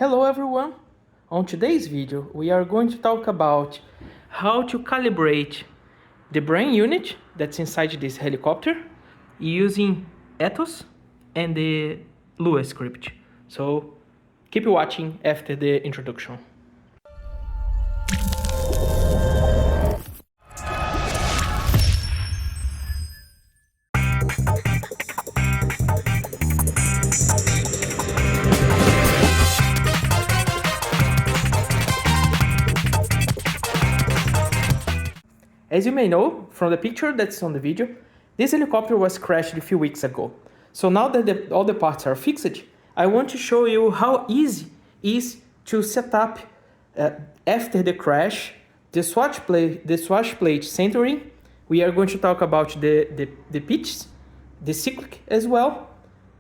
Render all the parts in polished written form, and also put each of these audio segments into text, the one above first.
Hello everyone! On today's video we are going to talk about how to calibrate the brain unit that's inside this helicopter using Ethos and the Lua script. So keep watching after the introduction. As you may know from the picture that's on the video, this helicopter was crashed a few weeks ago. So now that all the parts are fixed, I want to show you how easy it is to set up after the crash the swashplate centering. We are going to talk about the pitch, the cyclic as well,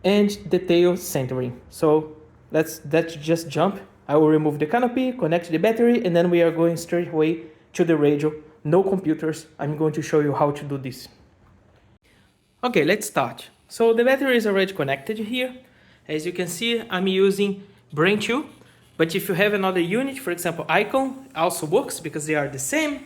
and the tail centering. So let's just jump. I will remove the canopy, connect the battery, and then we are going straight away to the radio. No computers. I'm going to show you how to do this. Okay, let's start. So the battery is already connected here. As you can see, I'm using Brain2, but if you have another unit, for example, Ikon, also works because they are the same.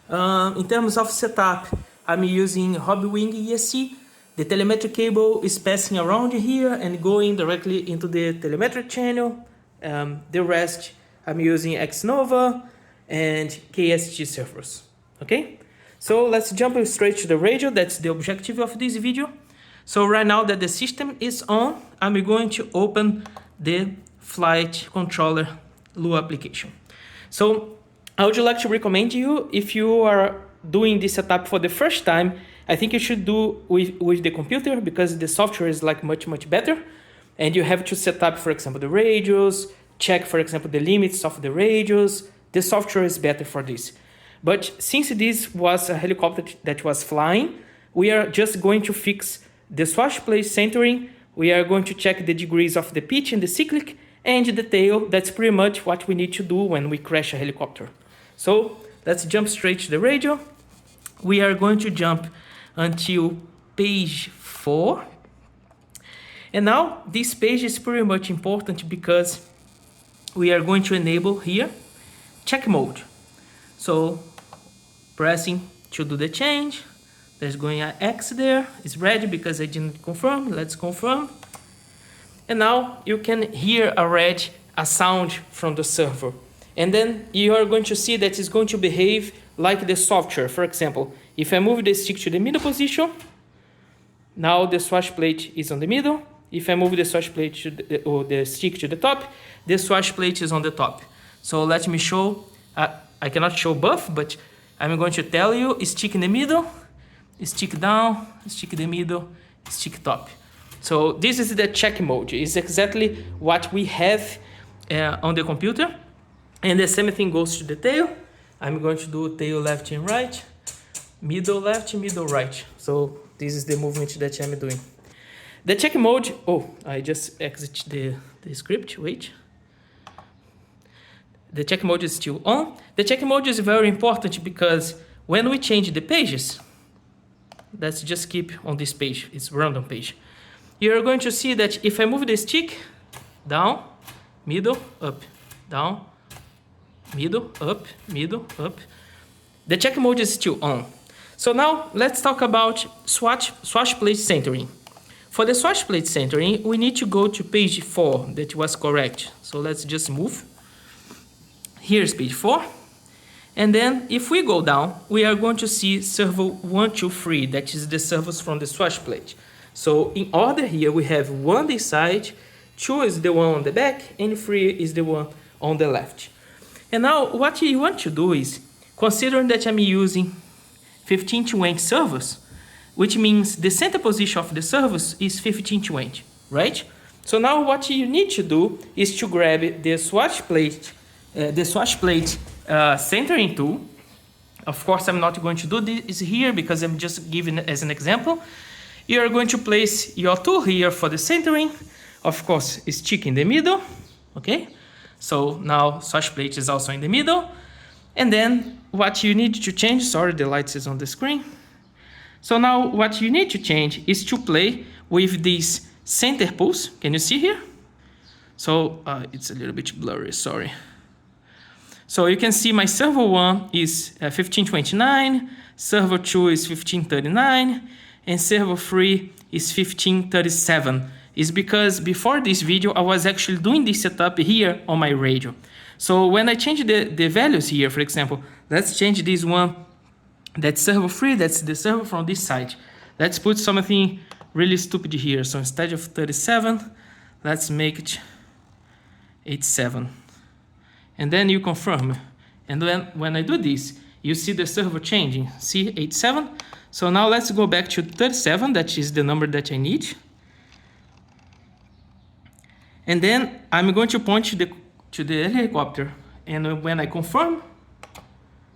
In terms of setup, I'm using Hobbywing ESC. The telemetric cable is passing around here and going directly into the telemetric channel. The rest, I'm using Xnova and KST servers. Okay, so let's jump straight to the radio. That's the objective of this video. So right now that the system is on, I'm going to open the flight controller Lua application. So I would like to recommend you, if you are doing this setup for the first time, I think you should do with the computer because the software is like much better. And you have to set up, for example, the radios, check, for example, the limits of the radios. The software is better for this. But since this was a helicopter that was flying, we are just going to fix the swashplate centering. We are going to check the degrees of the pitch and the cyclic and the tail. That's pretty much what we need to do when we crash a helicopter. So let's jump straight to the radio. We are going to jump until page 4. And now this page is pretty much important because we are going to enable here check mode. So pressing to do the change, there's going an X there, it's ready because I didn't confirm. Let's confirm. And now you can hear already a sound from the server. And then you are going to see that it's going to behave like the software. For example, if I move the stick to the middle position, now the swashplate is on the middle. If I move the swashplate or the stick to the top, the swashplate is on the top. So let me show. I cannot show both, but I'm going to tell you, stick in the middle, stick down, stick in the middle, stick top. So this is the check mode. It's exactly what we have on the computer. And the same thing goes to the tail. I'm going to do tail left and right, middle left, middle right. So this is the movement that I'm doing. The check mode, I just exit the script, wait. The check mode is still on. The check mode is very important because when we change the pages, let's just keep on this page, it's random page. You're going to see that if I move the stick, down, middle, up, down, middle, up, the check mode is still on. So now let's talk about swashplate centering. For the swashplate centering, we need to go to page 4, that was correct. So let's just move. Here's page 4. And then if we go down, we are going to see servo 1, 2, 3. That is the servos from the swashplate. So in order here, we have 1 this side, 2 is the one on the back, and 3 is the one on the left. And now what you want to do is, considering that I'm using 15-20 servos, which means the center position of the servos is 15-20, right? So now what you need to do is to grab the swashplate centering tool. Of course, I'm not going to do this here because I'm just giving it as an example. You are going to place your tool here for the centering. Of course, stick in the middle, okay? So now swashplate is also in the middle. And then what you need to change, sorry, the lights is on the screen. So now what you need to change is to play with these center pulse. Can you see here? So it's a little bit blurry, sorry. So you can see my server 1 is 1529, server 2 is 1539, and server 3 is 1537. It's because before this video, I was actually doing this setup here on my radio. So when I change the values here, for example, let's change this one. That's server 3, that's the server from this side. Let's put something really stupid here. So instead of 37, let's make it 87. And then you confirm. And then when I do this, you see the server changing. See 87? So now let's go back to 37, that is the number that I need. And then I'm going to point to the helicopter. And when I confirm,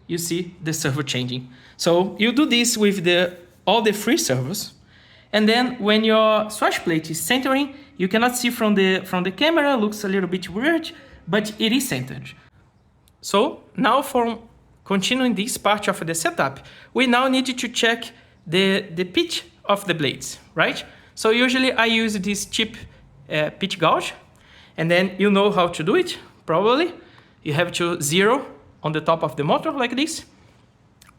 you see the server changing. So you do this with all the free servers. And then when your swashplate is centering, you cannot see from the camera, looks a little bit weird, but it is centered. So now for continuing this part of the setup, we now need to check the pitch of the blades, right? So usually I use this cheap pitch gauge, and then you know how to do it, probably. You have to zero on the top of the motor like this.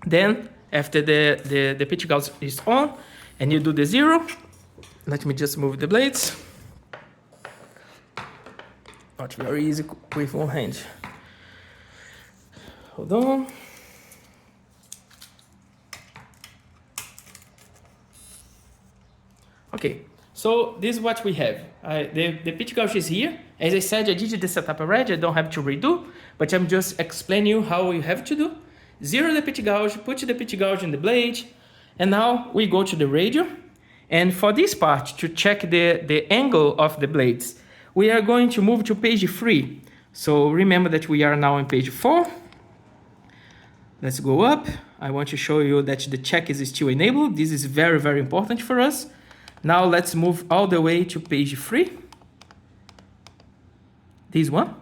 Then after the pitch gauge is on, and you do the zero, let me just move the blades. Not very easy with one hand. Hold on. Okay, so this is what we have. The pitch gauge is here. As I said, I did the setup already. I don't have to redo, but I'm just explaining you how you have to do. Zero the pitch gauge, put the pitch gauge in the blade, and now we go to the radio. And for this part, to check the angle of the blades, we are going to move to page 3. So remember that we are now on page 4. Let's go up. I want to show you that the check is still enabled. This is very, very important for us. Now let's move all the way to page 3. This one.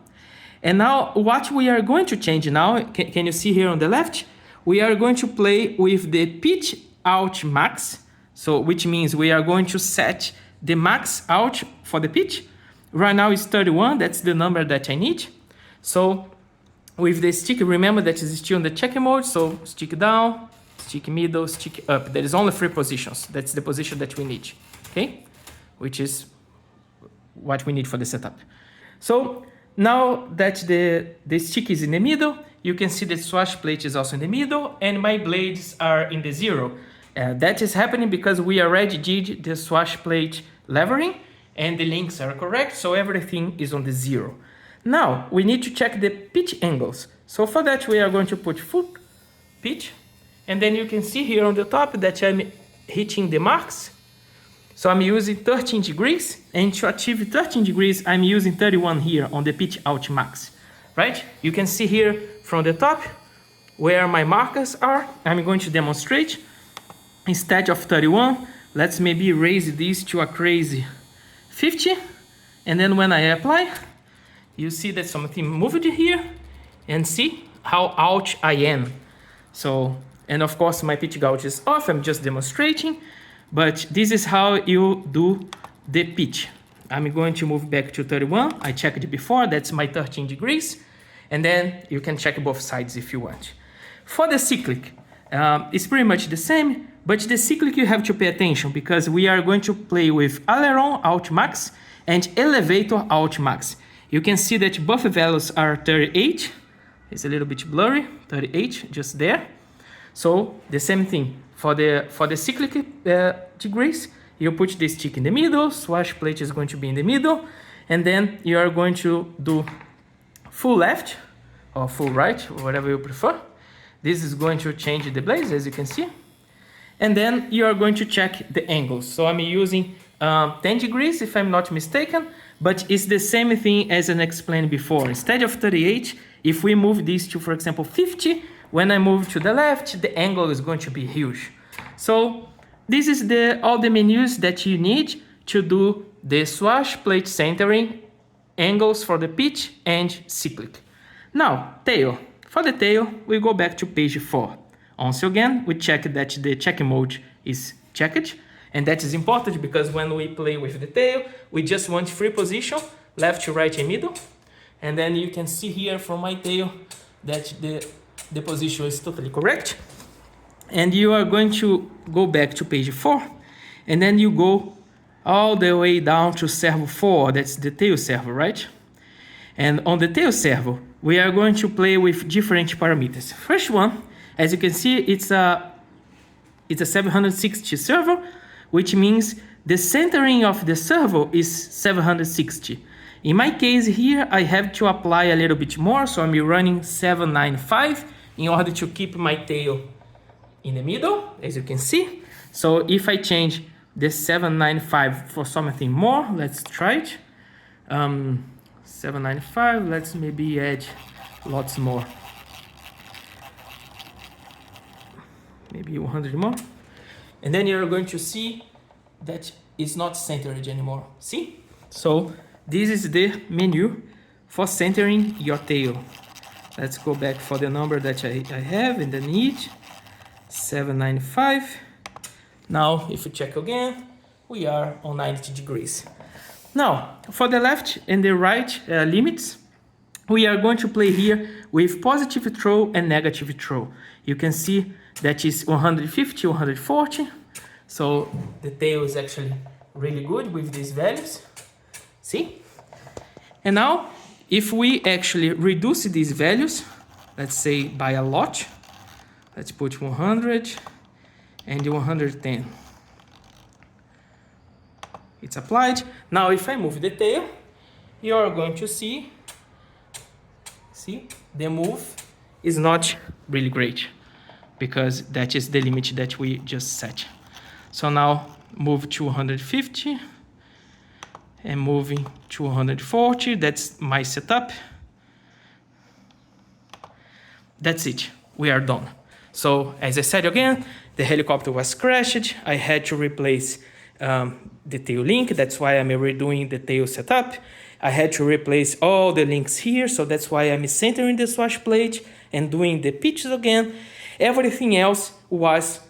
And now what we are going to change now, can you see here on the left? We are going to play with the pitch out max. So which means we are going to set the max out for the pitch. Right now it's 31, that's the number that I need. So with the stick, remember that it's still in the check mode. So stick down, stick middle, stick up. There is only 3 positions. That's the position that we need, okay? Which is what we need for the setup. So now that the stick is in the middle, you can see the swash plate is also in the middle, and my blades are in the 0. That is happening because we already did the swash plate levering, and the links are correct, so everything is on the 0. Now, we need to check the pitch angles. So for that, we are going to put full pitch, and then you can see here on the top that I'm hitting the marks. So I'm using 13 degrees, and to achieve 13 degrees, I'm using 31 here on the pitch out max, right? You can see here from the top where my markers are. I'm going to demonstrate. Instead of 31, let's maybe raise this to a crazy 50. And then when I apply, you see that something moved here, and see how out I am. So, and of course my pitch gauge is off, I'm just demonstrating, but this is how you do the pitch. I'm going to move back to 31. I checked it before, that's my 13 degrees. And then you can check both sides if you want. For the cyclic, it's pretty much the same, but the cyclic you have to pay attention because we are going to play with aileron out max and elevator out max. You can see that both values are 38. It's a little bit blurry, 38 just there. So the same thing for the cyclic degrees, you put the stick in the middle, swash plate is going to be in the middle, and then you are going to do full left or full right, whatever you prefer. This is going to change the blades, as you can see. And then you are going to check the angles. So I'm using 10 degrees, if I'm not mistaken, but it's the same thing as I explained before. Instead of 38, if we move this to, for example, 50, when I move to the left, the angle is going to be huge. So this is all the menus that you need to do the swash plate centering, angles for the pitch, and cyclic. Now, tail. For the tail, we go back to page 4. Once again, we check that the check mode is checked. And that is important because when we play with the tail, we just want free position. left to right and middle. And then you can see here from my tail that the position is totally correct. And you are going to go back to page 4, and then you go all the way down to servo 4, that's the tail servo, right? And on the tail servo, we are going to play with different parameters. First one, as you can see, it's a 760 servo, which means the centering of the servo is 760. In my case here, I have to apply a little bit more, so I'm running 795 in order to keep my tail in the middle, as you can see. So if I change the 795 for something more, let's try it. 795, let's maybe add lots more. Maybe 100 more. And then you're going to see that it's not centered anymore. See? So this is the menu for centering your tail. Let's go back for the number that I have in the need. 795. Now, if you check again, we are on 90 degrees. Now, for the left and the right limits, we are going to play here with positive throw and negative throw. You can see that is 150, 140. So the tail is actually really good with these values. See? And now, if we actually reduce these values, let's say by a lot, let's put 100 and 110. It's applied. Now, if I move the tail, you are going to see the move is not really great because that is the limit that we just set. So now move to 150 and moving to 140. That's my setup. That's it. We are done. So as I said again, the helicopter was crashed. I had to replace the tail link. That's why I'm redoing the tail setup. I had to replace all the links here. So that's why I'm centering the swash plate and doing the pitches again. Everything else was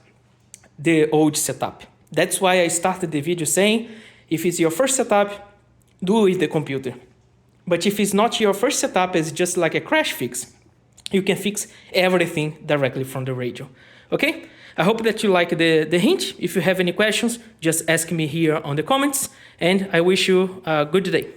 the old setup. That's why I started the video saying, if it's your first setup, do it with the computer. But if it's not your first setup, it's just like a crash fix, you can fix everything directly from the radio. Okay? I hope that you like the hint. If you have any questions, just ask me here on the comments. And I wish you a good day.